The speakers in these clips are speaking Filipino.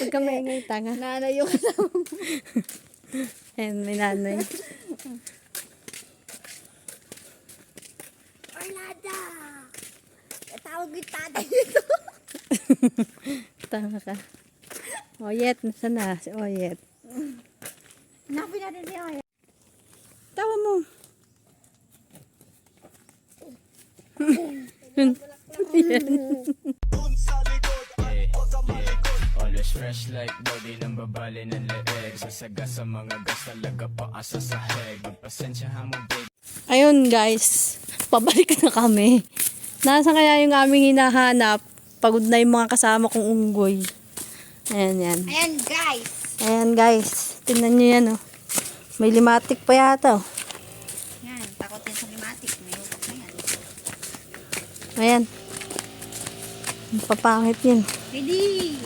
Huwag ka maingay, tanga. Nanay yung kasama mo. Ayan, may nanay. Orlando! Tawag yung tatay nito. Tanga ka. Oyet, nasaan na? Si Oyet. Hanapin natin si Oya. Tawa mo. Always fresh like body ng babali ng leeg. Sasaga sa mga gas talaga paasa sa heg. Magpasensyahan mo babe. Ayun guys, pabalik na kami. Nasaan kaya yung aming hinahanap? Pagod na yung mga kasama kong unggoy. Ayan, yan. Ayan guys. Ayan guys, tingnan nyo yan oh. May limatic pa yata oh. Yan, takot yan sa limatic. May upak na yan. Ayan. Ang papangit yun. Ready!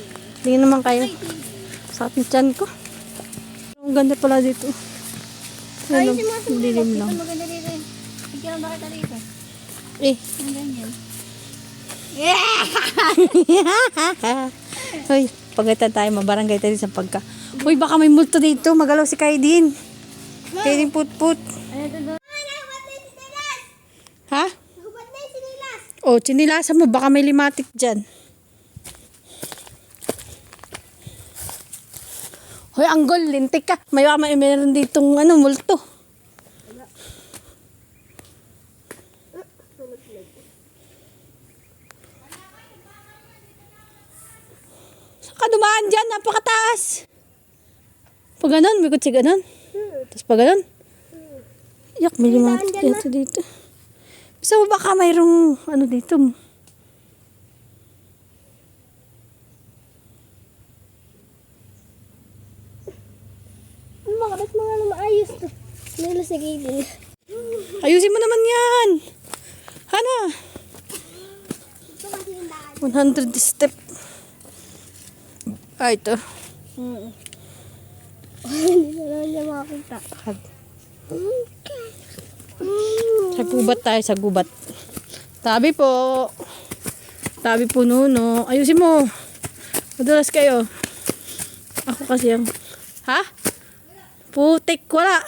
Tingnan naman kayo. Ready! Sa ating tiyan ko. Ang ganda pala dito. Ay, Ano, si Masa mo dilim dito. lang. Ito maganda dito eh. Pagkiram ba kita dito? Eh. Ang ganyan. Hoy, pagkita tayo, mabarangay tayo sa pagka. Hoy, baka may multo dito. Magalaw si Kaidin. Kaidin put-put. Ano to doon? Ha? O, chinilasan mo. Baka may limatic dyan. Hoy, anggol, lintik ka. May meron ditong multo. Saan ka dumaan dyan? Napakataas. Pag ganun, may kutsi ganun. Tapos pag ganun. Yak, may limatic dito dito. Bisa mo baka mayroong dito. Bakit mga maayos to? Nila sa gilid. Ayusin mo naman yan. Hana. 100 step. Ah, ito. Hindi na naman niya makakita. Sa gubat tayo, sa gubat. Tabi po. Tabi po nuno. Ayusin mo. Madulas kayo. Ako kasi yung... Ha? Putik, wala.